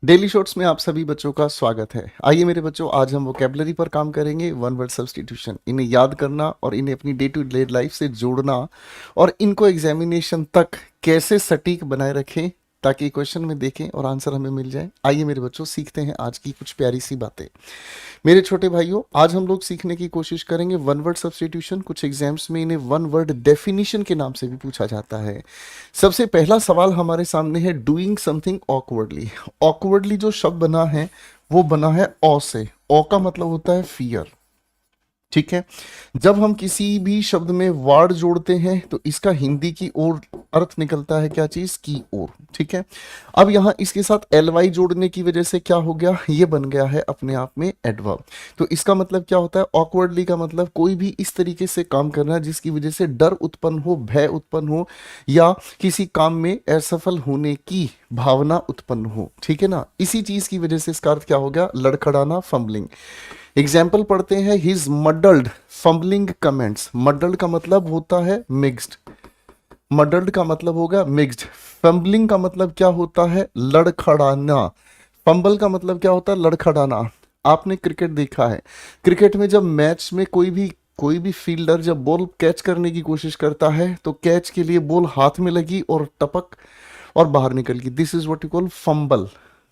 Daily shorts में आप सभी बच्चों का स्वागत है। आइए मेरे बच्चों, आज हम वोकेबलरी पर काम करेंगे। वन वर्ड सब्स्टिट्यूशन, इन्हें याद करना और इन्हें अपनी डे टू डे लाइफ से जोड़ना और इनको एग्जामिनेशन तक कैसे सटीक बनाए रखें ताकि क्वेश्चन में देखें और आंसर हमें मिल जाए। आइए मेरे बच्चों, सीखते हैं आज की कुछ प्यारी सी बातें। मेरे छोटे भाइयों, आज हम लोग सीखने की कोशिश करेंगे वन वर्ड सब्स्टिट्यूशन। कुछ एग्जाम्स में इन्हें वन वर्ड डेफिनेशन के नाम से भी पूछा जाता है। सबसे पहला सवाल हमारे सामने है डूइंग समथिंग ऑकवर्डली। ऑकवर्डली जो शब्द बना है वो बना है ऑ से। ऑ का मतलब होता है फियर, ठीक है। जब हम किसी भी शब्द में वर्ड जोड़ते हैं तो इसका हिंदी की ओर अर्थ निकलता है क्या चीज की ओर, ठीक है। अब यहां इसके साथ एल वाई जोड़ने की वजह से क्या हो गया, ये बन गया है अपने आप में एडवर्ब। तो इसका मतलब क्या होता है, ऑकवर्डली का मतलब कोई भी इस तरीके से काम करना जिसकी वजह से डर उत्पन्न हो, भय उत्पन्न हो या किसी काम में असफल होने की भावना उत्पन्न हो, ठीक है ना। इसी चीज की वजह से इसका अर्थ क्या हो गया, लड़खड़ाना, फंबलिंग। एग्जाम्पल पढ़ते हैं, his muddled fumbling comments. Muddled का मतलब होता है मिक्स्ड, मडल्ड का मतलब होगा मिक्स्ड। फंबलिंग का मतलब क्या होता है, लड़खड़ाना। फंबल का मतलब क्या होता है, लड़खड़ाना। आपने क्रिकेट देखा है, क्रिकेट में जब मैच में कोई भी फील्डर जब बॉल कैच करने की कोशिश करता है तो कैच के लिए बॉल हाथ में लगी और टपक और बाहर निकल गई। This is what you call fumble,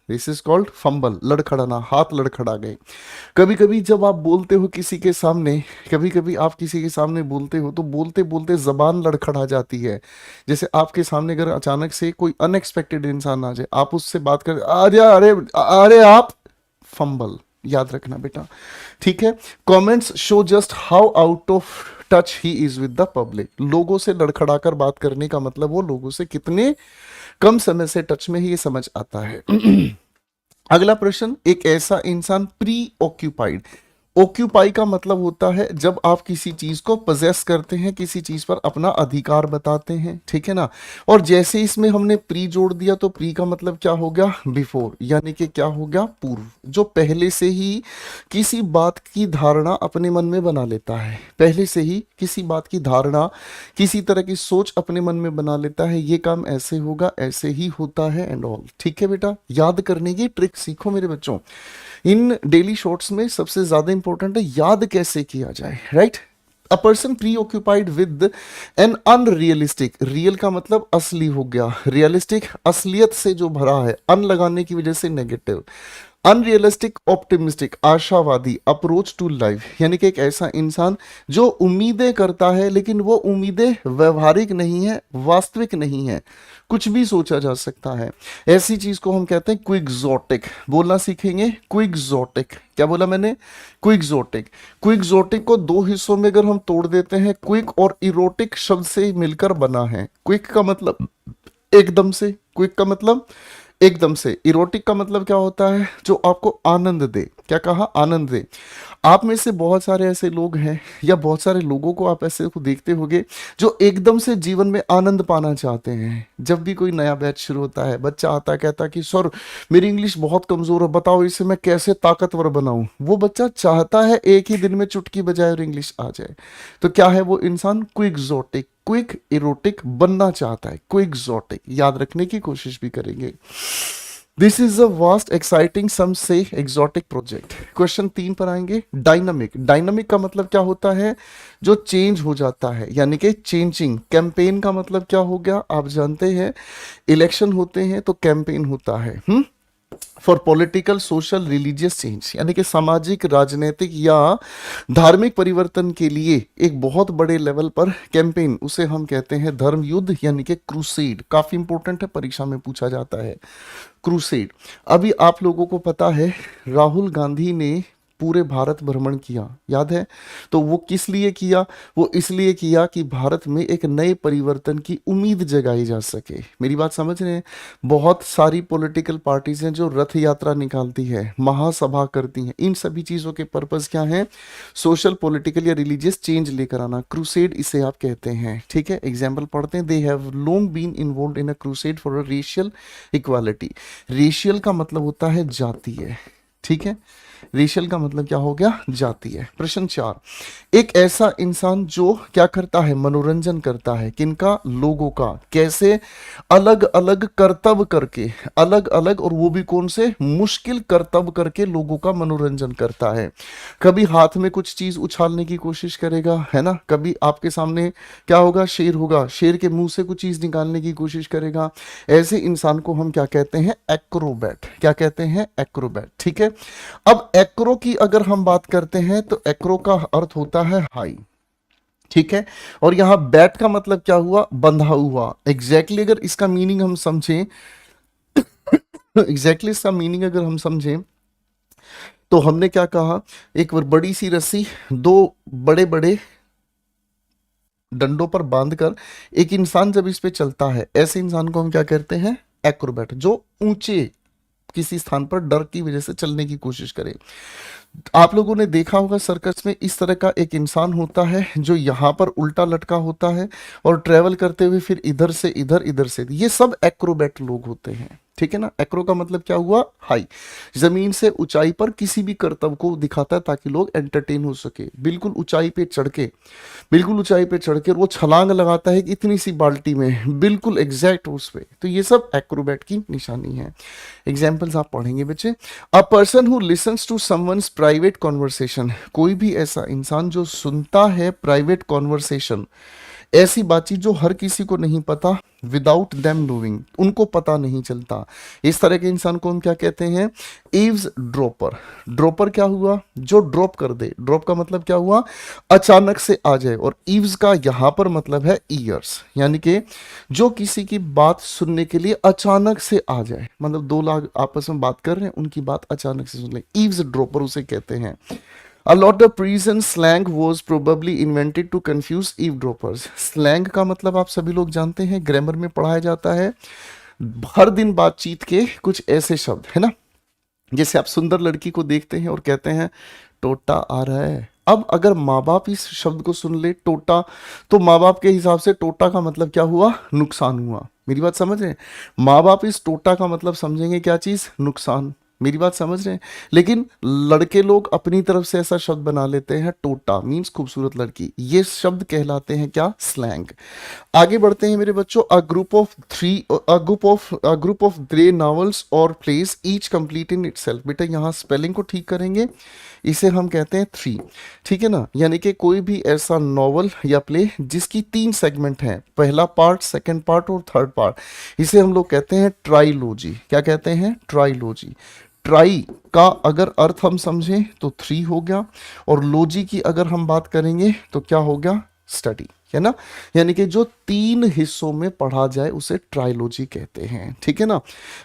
this is called fumble, लड़खड़ाना, हाथ लड़खड़ा गए। कभी कभी जब आप बोलते हो किसी के सामने, कभी कभी आप किसी के सामने बोलते हो तो बोलते बोलते जबान लड़खड़ा जाती है। जैसे आपके सामने अगर अचानक से कोई अनएक्सपेक्टेड इंसान आ जाए, आप उससे बात कर, अरे अरे अरे आप, फंबल, याद रखना बेटा, ठीक है। Comments show just how out of touch he is with the public. लोगों से लड़खड़ाकर बात करने का मतलब वो लोगों से कितने कम समय से टच में ही, ये समझ आता है। अगला प्रश्न, एक ऐसा इंसान प्री ऑक्यूपाइड। ऑक्यूपाई का मतलब होता है जब आप किसी चीज को पोजेस करते हैं, किसी चीज पर अपना अधिकार बताते हैं, ठीक है ना। और जैसे इसमें हमने प्री जोड़ दिया तो प्री का मतलब क्या हो गया, बिफोर, यानी कि क्या हो गया, पूर्व। जो पहले से ही किसी बात की धारणा अपने मन में बना लेता है, पहले से ही किसी बात की धारणा, किसी तरह की सोच अपने मन में बना लेता है, ये काम ऐसे होगा, ऐसे ही होता है एंड ऑल, ठीक है बेटा। याद करने की ट्रिक सीखो मेरे बच्चों। इन डेली शॉर्ट्स में सबसे ज्यादा इंपॉर्टेंट है याद कैसे किया जाए, right. A person pre occupied with N unrealistic, real का मतलब असली हो गया, रियलिस्टिक असलियत से जो भरा है, अन लगाने की वजह से नेगेटिव, अनरियलिस्टिक ऑप्टिमिस्टिक आशावादी अप्रोच टू लाइफ, यानी कि एक ऐसा इंसान जो उम्मीदें करता है लेकिन वो उम्मीदें व्यवहारिक नहीं है, वास्तविक नहीं है, कुछ भी सोचा जा सकता है। ऐसी चीज को हम कहते हैं क्विक्सोटिक। बोलना सीखेंगे, क्विक्सोटिक। क्या बोला मैंने, क्विक्सोटिक। क्विक्सोटिक को दो हिस्सों में अगर हम तोड़ देते हैं, क्विक और इरोटिक शब्द से मिलकर बना है। क्विक का मतलब एकदम से, क्विक का मतलब एकदम से। इरोटिक का मतलब क्या होता है, जो आपको आनंद दे। क्या कहा, आनंद दे। आप में से बहुत सारे ऐसे लोग हैं या बहुत सारे लोगों को आप ऐसे को देखते होंगे जो एकदम से जीवन में आनंद पाना चाहते हैं। जब भी कोई नया बैच शुरू होता है, बच्चा आता कहता कि सर मेरी इंग्लिश बहुत कमजोर है, बताओ इसे मैं कैसे ताकतवर बनाऊं। वो बच्चा चाहता है एक ही दिन में चुटकी बजाए और इंग्लिश आ जाए। तो क्या है वो इंसान, क्विक्सोटिक, क्विक इरोटिक बनना चाहता है, क्विक्सोटिक। याद रखने की कोशिश भी करेंगे। This is a vast exciting some say exotic project. Question 3 पर आएंगे। डायनामिक, डायनामिक का मतलब क्या होता है, जो चेंज हो जाता है, यानी कि चेंजिंग। कैंपेन का मतलब क्या हो गया, आप जानते हैं इलेक्शन होते हैं तो कैंपेन होता है, for political social religious change, यानी कि सामाजिक, राजनीतिक या धार्मिक परिवर्तन के लिए एक बहुत बड़े लेवल पर कैंपेन, उसे हम कहते हैं धर्म युद्ध, यानी कि क्रूसेड। काफी इंपॉर्टेंट है, परीक्षा में पूछा जाता है क्रूसेड। अभी आप लोगों को पता है राहुल गांधी ने पूरे भारत भ्रमण किया, याद है। तो वो किस लिए किया, वो इसलिए किया कि भारत में एक नए परिवर्तन की उम्मीद जगाई जा सके। मेरी बात समझ रहे हैं। बहुत सारी पॉलिटिकल पार्टीज हैं जो रथ यात्रा निकालती है, महासभा करती हैं, इन सभी चीजों के पर्पस क्या है, सोशल, पॉलिटिकल या रिलीजियस चेंज लेकर आना। क्रूसेड इसे आप कहते हैं, ठीक है। एग्जाम्पल पढ़ते हैं, they have long been involve in a crusade for a racial equality. Racial का मतलब होता है जातीय, ठीक है, रेशियल का मतलब क्या हो गया, जाति है। प्रश्न 4, एक ऐसा इंसान जो क्या करता है, मनोरंजन करता है, किनका, लोगों का, कैसे, अलग अलग करतब करके, अलग अलग, और वो भी कौन से, मुश्किल करतब करके लोगों का मनोरंजन करता है। कभी हाथ में कुछ चीज उछालने की कोशिश करेगा, है ना, कभी आपके सामने क्या होगा, शेर होगा, शेर के मुंह से कुछ चीज निकालने की कोशिश करेगा। ऐसे इंसान को हम क्या कहते हैं, एक्रोबैट। क्या कहते हैं, एक्रोबैट। ठीक है, अब एक्रो की अगर हम बात करते हैं तो एक्रो का अर्थ होता है हाई। ठीक है, और यहां बैट का मतलब क्या हुआ, बंधा हुआ। अगर इसका मीनिंग हम समझें, इसका मीनिंग अगर हम समझें तो हमने क्या कहा, एक बार बड़ी सी रस्सी दो बड़े बड़े डंडों पर बांधकर एक इंसान जब इस पे चलता है, ऐसे इंसान को हम क्या कहते हैं, एक्रोबैट, जो ऊंचे किसी स्थान पर डर की वजह से चलने की कोशिश करे। आप लोगों ने देखा होगा सर्कस में इस तरह का एक इंसान होता है जो यहाँ पर उल्टा लटका होता है और ट्रेवल करते हुए फिर इधर से इधर, इधर से, ये सब एक्रोबैट लोग होते हैं। ठीक है ना, एक्रो का मतलब क्या हुआ, हाई, जमीन से ऊंचाई पर किसी भी करतब को दिखाता है ताकि लोग एंटरटेन हो सके। बिल्कुल ऊंचाई पे चढ़ के, बिल्कुल ऊंचाई पे चढ़ के वो छलांग लगाता है कि इतनी सी बाल्टी में, बिल्कुल एग्जैक्ट उस पे। तो ये सब एक्रोबैट की निशानी है। एग्जाम्पल्स आप पढ़ेंगे बच्चे। A person who listens to someone's private conversation, कोई भी ऐसा इंसान जो सुनता है प्राइवेट कॉन्वर्सेशन, ऐसी बातचीत जो हर किसी को नहीं पता, विदाउट देम नोइंग, उनको पता नहीं चलता, इस तरह के इंसान को हम क्या कहते हैं, ईव्स ड्रॉपर। ड्रॉपर क्या हुआ, जो ड्रॉप कर दे। ड्रॉप का मतलब क्या हुआ, अचानक से आ जाए। और ईव्स का यहां पर मतलब है ईयर्स, यानी कि जो किसी की बात सुनने के लिए अचानक से आ जाए, मतलब दो लोग आपस में बात कर रहे हैं, उनकी बात अचानक से सुन ले, ईव्स ड्रॉपर उसे कहते हैं। A lot of prison slang was probably invented to confuse eavesdroppers. Slang का मतलब आप सभी लोग जानते हैं, ग्रामर में पढ़ाया जाता है। हर दिन बातचीत के कुछ ऐसे शब्द है ना, जैसे आप सुंदर लड़की को देखते हैं और कहते हैं टोटा आ रहा है। अब अगर माँ बाप इस शब्द को सुन ले टोटा, तो माँ बाप के हिसाब से टोटा का मतलब क्या हुआ, नुकसान हुआ। मेरी बात समझ रहे हैं, माँ बाप इस टोटा का मतलब समझेंगे क्या चीज, नुकसान। मेरी बात समझ रहे हैं, लेकिन लड़के लोग अपनी तरफ से ऐसा शब्द बना लेते हैं, टोटा मीन्स खूबसूरत लड़की। ये शब्द कहलाते हैं क्या, स्लैंग। आगे बढ़ते हैं मेरे बच्चों। A group of grey novels और plays each complete in itself. बेटा यहाँ स्पेलिंग को ठीक करेंगे, इसे हम कहते हैं थ्री। ठीक है ना, यानी कि कोई भी ऐसा नॉवल या प्ले जिसकी 3 सेगमेंट हैं, पहला पार्ट, सेकंड पार्ट और थर्ड पार्ट, इसे हम लोग कहते हैं ट्राइलोजी। क्या कहते हैं, ट्राइलोजी। ट्राई का अगर अर्थ हम समझें तो 3 हो गया, और लोजी की अगर हम बात करेंगे तो क्या हो गया, स्टडी, है ना। यानी कि जो 3 हिस्सों में पढ़ा जाए उसे ट्राइलोजी कहते हैं। ठीक है ना,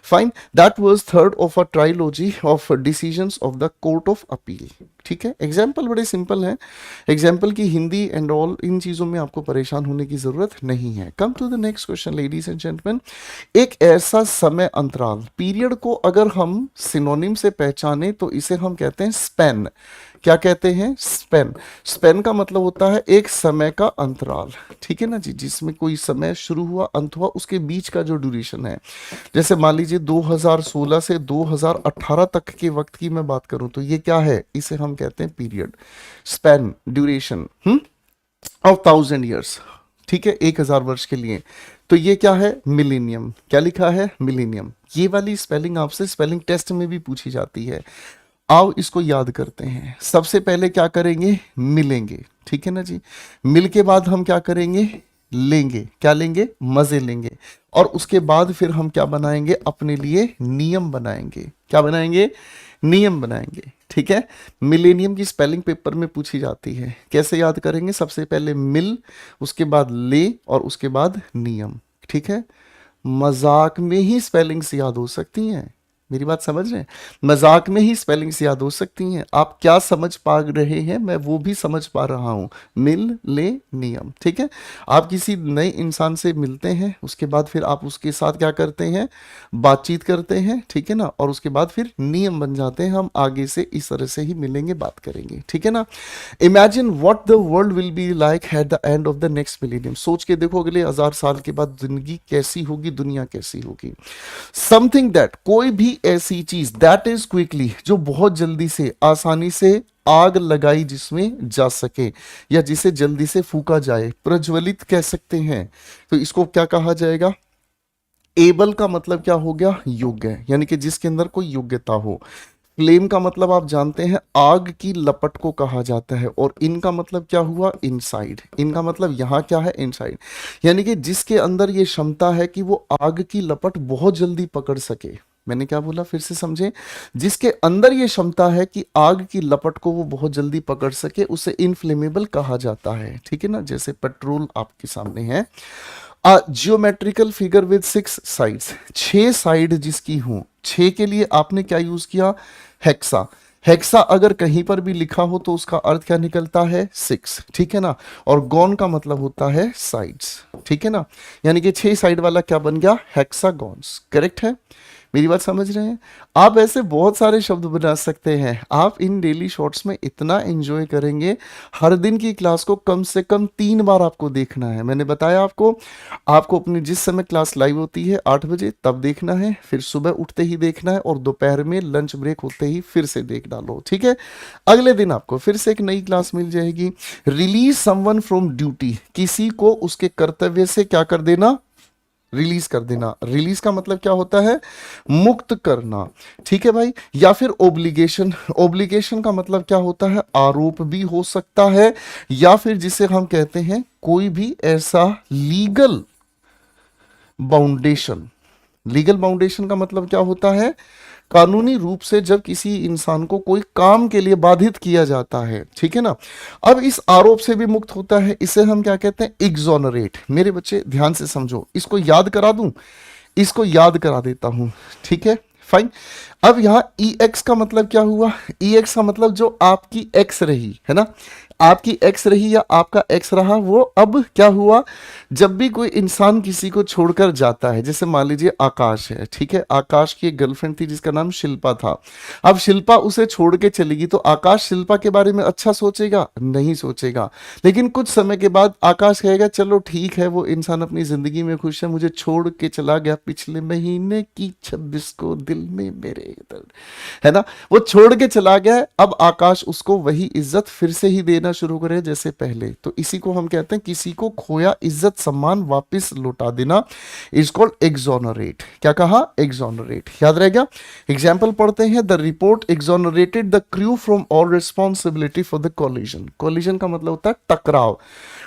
fine. That was third of a trilogy of decisions of the court of appeal. ठीक है, एग्जाम्पल बड़े सिंपल हैं, एग्जाम्पल की हिंदी एंड ऑल, इन चीजों में आपको परेशान होने की जरूरत नहीं है। Come to the next question ladies and gentleman. एक ऐसा समय अंतराल, पीरियड को अगर हम सिनोनिम से पहचाने तो इसे हम कहते हैं स्पेन। क्या कहते हैं, स्पेन। स्पेन का मतलब होता है एक समय का अंतराल। ठीक है ना जी, जिसमें कोई समय शुरू हुआ, अंत हुआ, उसके बीच का जो ड्यूरेशन है। जैसे मान लीजिए 2016 से 2018 तक के वक्त की मैं बात करूं तो ये क्या है, इसे हम कहते हैं period, Spain, duration of 1000 years. ठीक है, 1000 वर्ष के लिए। तो ये क्या है, मिलेनियम। क्या लिखा है, मिलेनियम। ये वाली स्पेलिंग आपसे स्पेलिंग टेस्ट में भी पूछी जाती है। आओ इसको याद करते हैं। सबसे पहले क्या करेंगे, मिलेंगे। ठीक है ना जी, मिल के बाद हम क्या करेंगे, लेंगे। क्या लेंगे, मजे लेंगे। और उसके बाद फिर हम क्या बनाएंगे, अपने लिए नियम बनाएंगे। क्या बनाएंगे, नियम बनाएंगे। ठीक है, मिलेनियम की स्पेलिंग पेपर में पूछी जाती है। कैसे याद करेंगे, सबसे पहले मिल, उसके बाद ले, और उसके बाद नियम। ठीक है, मजाक में ही स्पेलिंग्स याद हो सकती हैं। मेरी बात समझ रहे हैं, मजाक में ही स्पेलिंग्स याद हो सकती हैं। आप क्या समझ पा रहे हैं, मैं वो भी समझ पा रहा हूँ। मिल, ले, नियम। ठीक है, आप किसी नए इंसान से मिलते हैं, उसके बाद फिर आप उसके साथ क्या करते हैं, बातचीत करते हैं। ठीक है ना, और उसके बाद फिर नियम बन जाते हैं। हम आगे से इस तरह से ही मिलेंगे, बात करेंगे। ठीक है ना। Imagine what the world will be like at the end of the next millennium. सोच के देखो अगले 1000 साल के बाद जिंदगी कैसी होगी, दुनिया कैसी होगी। समथिंग दैट, कोई भी कोई ऐसी चीज दैट इज क्विकली, जो बहुत जल्दी से, आसानी से आग लगाई जिसमें जा सके, या जिसे जल्दी से फूका जाए, प्रज्वलित कह सकते हैं, तो इसको क्या कहा जाएगा? एबल का मतलब क्या हो गया? योग्य, यानी कि जिसके अंदर कोई योग्यता हो। फ्लेम का मतलब आप जानते हैं आग की लपट को कहा जाता है, और इनका मतलब क्या हुआ? इनसाइड। इनका मतलब यहां क्या है? इनसाइड, यानी कि जिसके अंदर ये क्षमता है कि वो आग की लपट बहुत जल्दी पकड़ सके। मैंने क्या बोला, फिर से समझे? जिसके अंदर ये क्षमता है कि आग की लपट को वो बहुत जल्दी पकड़ सके, उसे इनफ्लेमेबल कहा जाता है। ठीक है ना? जैसे पेट्रोल आपके सामने है। Geometrical figure with 6 sides, 6 side जिसकी हूं, 6 के लिए आपने क्या यूज किया? हेक्सा। हेक्सा अगर कहीं पर भी लिखा हो तो उसका अर्थ क्या निकलता है? 6। ठीक है ना? और गॉन का मतलब होता है साइड्स। ठीक है ना? यानी कि 6 साइड वाला क्या बन गया? हेक्सागॉन्स। करेक्ट है? मेरी बात समझ रहे हैं? आप ऐसे बहुत सारे शब्द बना सकते हैं। आप इन डेली शॉर्ट्स में इतना एंजॉय करेंगे। हर दिन की क्लास को कम से कम 3 बार आपको देखना है। मैंने बताया आपको, आपको अपनी जिस समय क्लास लाइव होती है 8 बजे तब देखना है, फिर सुबह उठते ही देखना है, और दोपहर में लंच ब्रेक होते ही फिर से देख डालो। ठीक है? अगले दिन आपको फिर से एक नई क्लास मिल जाएगी। रिलीज समवन फ्रॉम ड्यूटी, किसी को उसके कर्तव्य से क्या कर देना? रिलीज कर देना। रिलीज का मतलब क्या होता है? मुक्त करना। ठीक है भाई? या फिर ओब्लिगेशन। ओब्लिगेशन का मतलब क्या होता है? आरोप भी हो सकता है, या फिर जिसे हम कहते हैं कोई भी ऐसा लीगल बाउंडेशन। लीगल बाउंडेशन का मतलब क्या होता है? कानूनी रूप से जब किसी इंसान को कोई काम के लिए बाधित किया जाता है। ठीक है ना? अब इस आरोप से भी मुक्त होता है, इसे हम क्या कहते हैं? एग्जोनरेट। मेरे बच्चे ध्यान से समझो, इसको याद करा दूं, इसको याद करा देता हूं। ठीक है? फाइन। अब यहां ई एक्स का मतलब क्या हुआ? ई एक्स का मतलब जो आपकी एक्स रही है ना, आपकी एक्स रही या आपका एक्स रहा, वो अब क्या हुआ? जब भी कोई इंसान किसी को छोड़कर जाता है, जैसे मान लीजिए आकाश है। ठीक है? आकाश की एक गर्लफ्रेंड थी जिसका नाम शिल्पा था। अब शिल्पा उसे छोड़ के चलेगी, तो आकाश शिल्पा के बारे में अच्छा सोचेगा? नहीं सोचेगा। लेकिन कुछ समय के बाद आकाश कहेगा चलो ठीक है, वो इंसान अपनी जिंदगी में खुश है, मुझे छोड़ के चला गया पिछले महीने की 26 को, दिल में मेरे दर्द, है ना? वो छोड़ के चला गया है, अब आकाश उसको वही इज्जत फिर से ही देना शुरू करे जैसे पहले। तो इसी को हम कहते हैं किसी को खोया इज्जत सम्मान वापस लौटा देना, इज कॉल्ड एक्सोनरेट। क्या कहा? एक्सोनरेट। याद रहेगा? एग्जाम्पल पढ़ते हैं। The report exonerated the crew from all responsibility for the collision. Collision का मतलब होता है टकराव।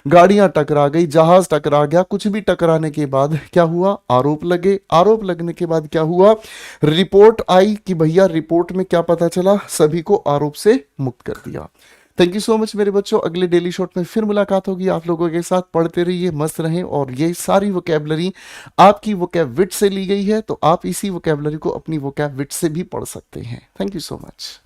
गाड़ियां टकरा गई, जहाज टकरा गया, कुछ भी टकराने के बाद क्या हुआ? आरोप लगे। आरोप लगने के बाद क्या हुआ? रिपोर्ट आई कि भैया रिपोर्ट में क्या पता चला? सभी को आरोप से मुक्त कर दिया। थैंक यू सो मच मेरे बच्चों। अगले डेली शॉर्ट में फिर मुलाकात होगी। आप लोगों के साथ पढ़ते रहिए, मस्त रहें। और ये सारी वोकैबलरी आपकी वोकैब विट से ली गई है, तो आप इसी वोकैबलरी को अपनी वोकैब विट से भी पढ़ सकते हैं। Thank you so much.